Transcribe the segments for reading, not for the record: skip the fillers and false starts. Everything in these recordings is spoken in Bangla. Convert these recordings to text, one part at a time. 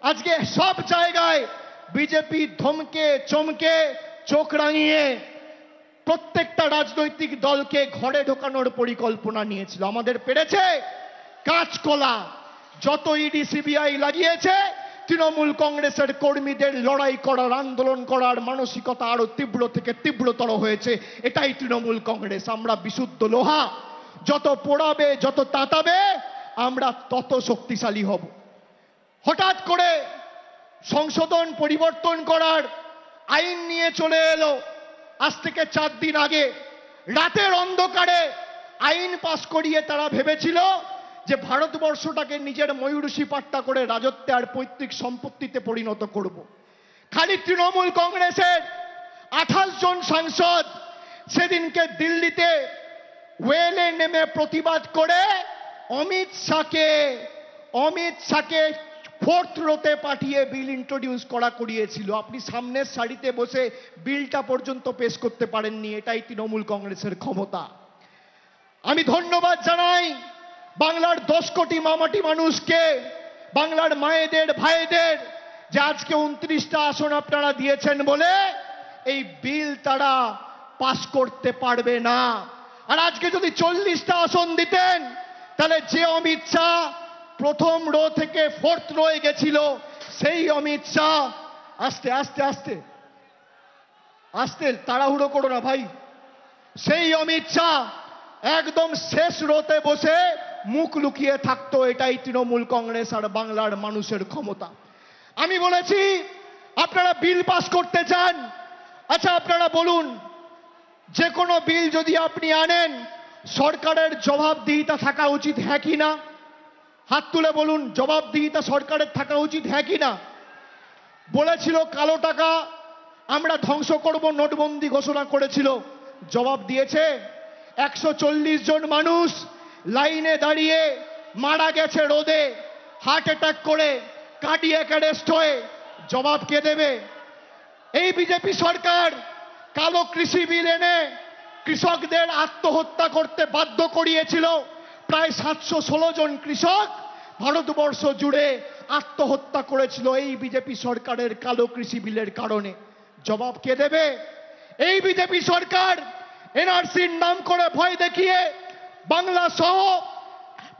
আজকে সব জায়গায় বিজেপি ধমকে চমকে চোখ রাঙিয়ে প্রত্যেকটা রাজনৈতিক দলকে ঘরে ঢোকানোর পরিকল্পনা নিয়েছিল। আমাদের পেরেছে কাঁচকলা। যত ইডি সিবিআই লাগিয়েছে, তৃণমূল কংগ্রেসের কর্মীদের লড়াই করার, আন্দোলন করার মানসিকতা আরো তীব্র থেকে তীব্রতর হয়েছে। এটাই তৃণমূল কংগ্রেস। আমরা বিশুদ্ধ লোহা, যত পোড়াবে যত তাতাবে আমরা তত শক্তিশালী হব। হঠাৎ করে সংশোধন পরিবর্তন করার আইন নিয়ে চলে এলো। আজ থেকে 4 দিন আগে রাতের অন্ধকারে আইন পাশ করিয়ে তারা ভেবেছিল যে ভারতবর্ষটাকে নিজের ময়ূরসী পাট্টা করে রাজত্বে আর পৈতৃক সম্পত্তিতে পরিণত করব। খালি তৃণমূল কংগ্রেসের 28 জন সাংসদ সেদিনকে দিল্লিতে ওয়েলে নেমে প্রতিবাদ করে অমিত শাহকে 4th রোতে পাঠিয়ে বিল ইন্ট্রোডিউস করিয়েছিল। আপনি সামনের সারিতে বসে বিলটা পর্যন্ত পেশ করতে পারেননি। এটাই তৃণমূল কংগ্রেসের ক্ষমতা। আমি ধন্যবাদ জানাই বাংলার 10 কোটি মামাটি মানুষকে, বাংলার মায়েদের ভাইদের, যে আজকে 29টা আসন আপনারা দিয়েছেন বলে এই বিল তারা পাস করতে পারবে না। আর আজকে যদি 40টা আসন দিতেন, তাহলে যে অমিত শাহ প্রথম রো থেকে 4th রোয়ে গেছিল, সেই অমিত শাহ আস্তে আস্তে আস্তে আস্তে তাড়াহুড়ো করো না ভাই, সেই অমিত শাহ একদম শেষ রোতে বসে মুখ লুকিয়ে থাকতো। এটাই তৃণমূল কংগ্রেস আর বাংলার মানুষের ক্ষমতা। আমি বলেছি আপনারা বিল পাস করতে চান, আচ্ছা আপনারা বলুন, যে কোনো বিল যদি আপনি আনেন সরকারের জবাবদিহিতা থাকা উচিত, হ্যাঁ কি না? হাত তুলে বলুন, জবাবদিহিতা সরকারের থাকা উচিত, হ্যাঁ কি না? বলেছিল কালো টাকা আমরা ধ্বংস করব, নোটবন্দি ঘোষণা করেছিল, জবাব দিয়েছে? 140 জন মানুষ লাইনে দাঁড়িয়ে মারা গেছে রোদে, হার্ট অ্যাটাক করে, কার্ডিয়াক অ্যারেস্ট হয়ে, জবাব কে দেবে? এই বিজেপি সরকার কালো কৃষি বিল এনে কৃষকদের আত্মহত্যা করতে বাধ্য করিয়েছিল। প্রায় 716 জন কৃষক ভারতবর্ষ জুড়ে আত্মহত্যা করেছিল এই বিজেপি সরকারের কালো কৃষি বিলের কারণে। জবাব কে দেবে? এই বিজেপি সরকার এনআরসির নাম করে ভয় দেখিয়ে বাংলা সহ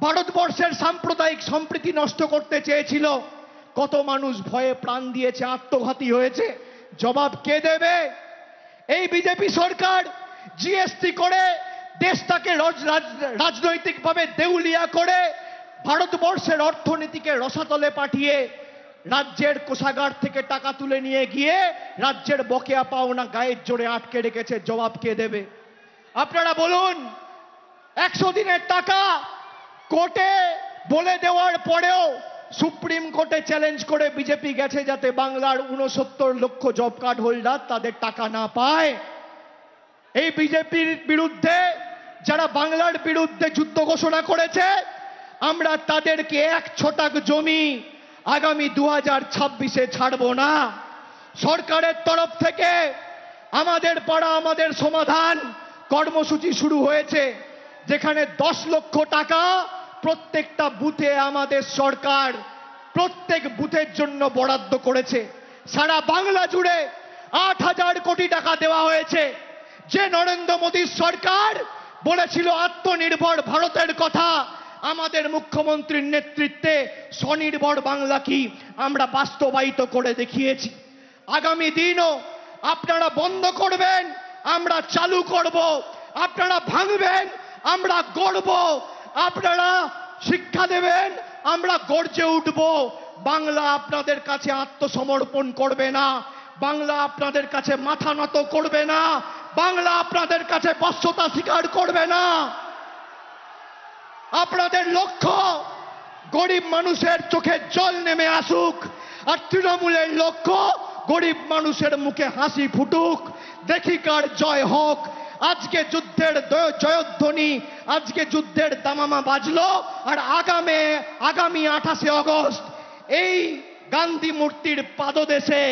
ভারতবর্ষের সাম্প্রদায়িক সম্প্রীতি নষ্ট করতে চেয়েছিল। কত মানুষ ভয়ে প্রাণ দিয়েছে, আত্মঘাতী হয়েছে, জবাব কে দেবে? এই বিজেপি সরকার জিএসটি করে দেশটাকে রাজনৈতিকভাবে দেউলিয়া করে ভারতবর্ষের অর্থনীতিকে রসাতলে পাঠিয়ে রাজ্যের কোষাগার থেকে টাকা তুলে নিয়ে গিয়ে রাজ্যের বকেয়া পাওনা গায়ের জোরে আটকে রেখেছে। জবাব কে দেবে? আপনারা বলুন, 100 দিনের টাকা কোর্টে বলে দেওয়ার পরেও সুপ্রিম কোর্টে চ্যালেঞ্জ করে বিজেপি গেছে যাতে বাংলার 69 লক্ষ জব কার্ড হোল্ডার তাদের টাকা না পায়। এই বিজেপির বিরুদ্ধে যারা বাংলার বিরুদ্ধে যুদ্ধ ঘোষণা করেছে, আমরা তাদেরকে 1 ছটাক জমি আগামী 2026-এ ছাড়বো না। সরকারের তরফ থেকে আমাদের পাড়া আমাদের সমাধান কর্মসূচি শুরু হয়েছে, যেখানে 10 লক্ষ টাকা প্রত্যেকটা বুথে আমাদের সরকার প্রত্যেক বুথের জন্য বরাদ্দ করেছে। সারা বাংলা জুড়ে 8,000 কোটি টাকা দেওয়া হয়েছে। যে নরেন্দ্র মোদীর সরকার বলেছিল আত্মনির্ভর ভারতের কথা, আমাদের মুখ্যমন্ত্রীর নেতৃত্বে স্বনির্ভর বাংলা কি আমরা বাস্তবায়িত করে দেখিয়েছি। আগামী দিনও আপনারা বন্ধ করবেন, আমরা চালু করব। আপনারা ভাঙবেন, আমরা গড়ব। আপনারা শিক্ষা দেবেন, আমরা গর্জে উঠব। বাংলা আপনাদের কাছে আত্মসমর্পণ করবে না, বাংলা আপনাদের কাছে মাথা নত করবে না, বাংলা আপনাদের কাছে বশ্যতা স্বীকার করবে না। আপনাদের লক্ষ্য গরিব মানুষের চোখে জল নেমে আসুক, আর তৃণমূলের লক্ষ্য গরিব মানুষের মুখে হাসি ফুটুক। দেখি কার জয় হোক। আজকে যুদ্ধের জয়ধ্বনি, আজকে যুদ্ধের দামামা বাজলো, আর আগামী 28শে আগস্ট এই গান্ধী মূর্তির পাদদেশে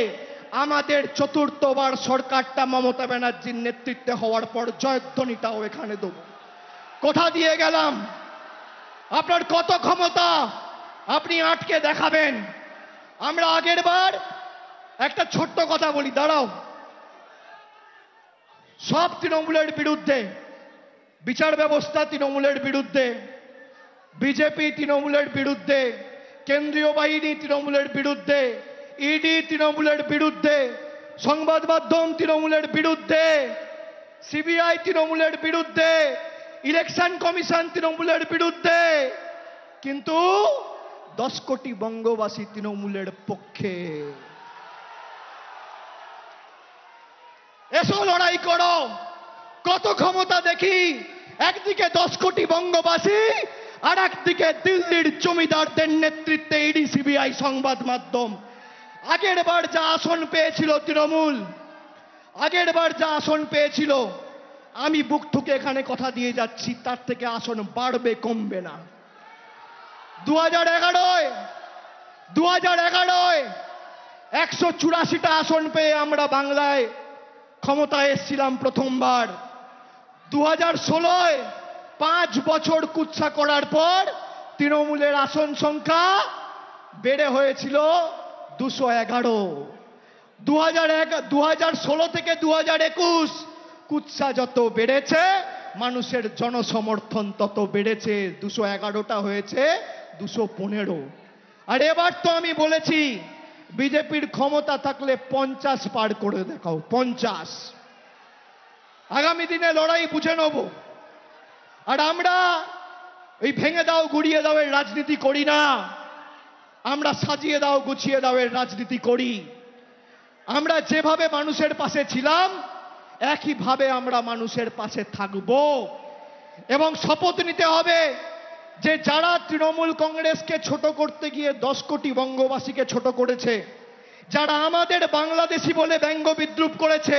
আমাদের 4র্থবার সরকারটা মমতা ব্যানার্জির নেতৃত্বে হওয়ার পর জয়ধ্বনিটাও এখানে দেব। কোথা দিয়ে গেলাম? আপনার কত ক্ষমতা আপনি আটকে দেখাবেন? আমরা আগের বার একটা ছোট্ট কথা বলি, দাঁড়াও, সব তৃণমূলের বিরুদ্ধে, বিচার ব্যবস্থা তৃণমূলের বিরুদ্ধে, বিজেপি তৃণমূলের বিরুদ্ধে, কেন্দ্রীয় বাহিনী তৃণমূলের বিরুদ্ধে, ইডি তৃণমূলের বিরুদ্ধে, সংবাদ মাধ্যম তৃণমূলের বিরুদ্ধে, সিবিআই তৃণমূলের বিরুদ্ধে, ইলেকশন কমিশন তৃণমূলের বিরুদ্ধে, কিন্তু 10 কোটি বঙ্গবাসী তৃণমূলের পক্ষে। এসো লড়াই করো, কত ক্ষমতা দেখি। একদিকে 10 কোটি বঙ্গবাসী, আর একদিকে দিল্লির জমিদারদের নেতৃত্বে ইডি সিবিআই সংবাদ মাধ্যম। আগের বার যা আসন পেয়েছিল তৃণমূল, আগের বার যা আসন পেয়েছিল, আমি বুক ঠুকে এখানে কথা দিয়ে যাচ্ছি, তার থেকে আসন বাড়বে, কমবে না। 2011 184টা আসন পেয়ে আমরা বাংলায় ক্ষমতায় এসেছিলাম প্রথমবার। 2016 5 বছর কুৎসা করার পর তৃণমূলের আসন সংখ্যা বেড়ে হয়েছিল 211। 2016 থেকে 2021 কুৎসা যত বেড়েছে, মানুষের জনসমর্থন তত বেড়েছে। 211টা হয়েছে 215। আর এবার তো আমি বলেছি, বিজেপির ক্ষমতা থাকলে 50 পার করে দেখাও, 50। আগামী দিনে লড়াই বুঝে নেব। আর আমরা এই ভেঙে দাও গুড়িয়ে দাও এর রাজনীতি করি না, আমরা সাজিয়ে দাও গুছিয়ে দাও এর রাজনীতি করি। আমরা যেভাবে মানুষের পাশে ছিলাম, একইভাবে আমরা মানুষের পাশে থাকব। এবং শপথ নিতে হবে যে যারা তৃণমূল কংগ্রেসকে ছোট করতে গিয়ে 10 কোটি বঙ্গবাসীকে ছোট করেছে, যারা আমাদের বাংলাদেশি বলে ব্যঙ্গ বিদ্রুপ করেছে,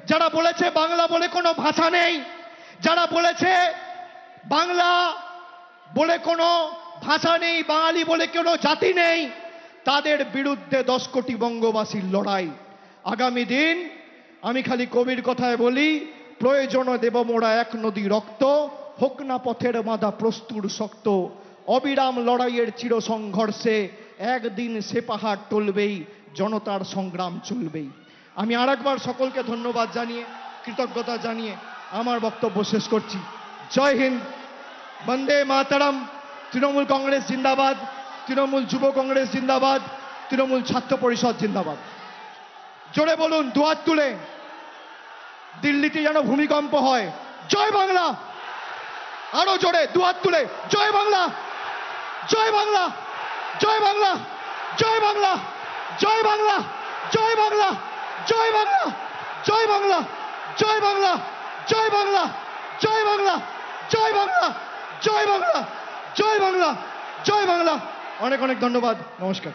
যারা বলেছে বাংলা বলে কোনো ভাষা নেই, যারা বলেছে বাংলা বলে কোনো ভাষা নেই, বাঙালি বলে কোনো জাতি নেই, তাদের বিরুদ্ধে 10 কোটি বঙ্গবাসীর লড়াই। আগামী দিন আমি খালি কবির কথায় বলি, প্রয়োজনে দেব মোরা এক নদী রক্ত, হোক না পথের বাঁধা প্রস্তুর শক্ত। অবিরাম লড়াইয়ের চির সংঘর্ষে একদিন সে পাহাড় টলবেই, জনতার সংগ্রাম চলবেই। আমি আরেকবার সকলকে ধন্যবাদ জানিয়ে, কৃতজ্ঞতা জানিয়ে আমার বক্তব্য শেষ করছি। জয় হিন্দ, বন্দে মাতরম। তৃণমূল কংগ্রেস জিন্দাবাদ, তৃণমূল যুব কংগ্রেস জিন্দাবাদ, তৃণমূল ছাত্র পরিষদ জিন্দাবাদ। জোরে বলুন, দুহাত তুলে, দিল্লিতে যেন ভূমিকম্প হয়। জয় বাংলা। আরো জোরে দুহাত তুলে, জয় বাংলা, জয় বাংলা, জয় বাংলা, জয় বাংলা, জয় বাংলা, জয় বাংলা, জয় বাংলা, জয় বাংলা, জয় বাংলা, জয় বাংলা, জয় বাংলা, জয় বাংলা, জয় বাংলা, জয় বাংলা, জয় বাংলা। অনেক অনেক ধন্যবাদ, নমস্কার।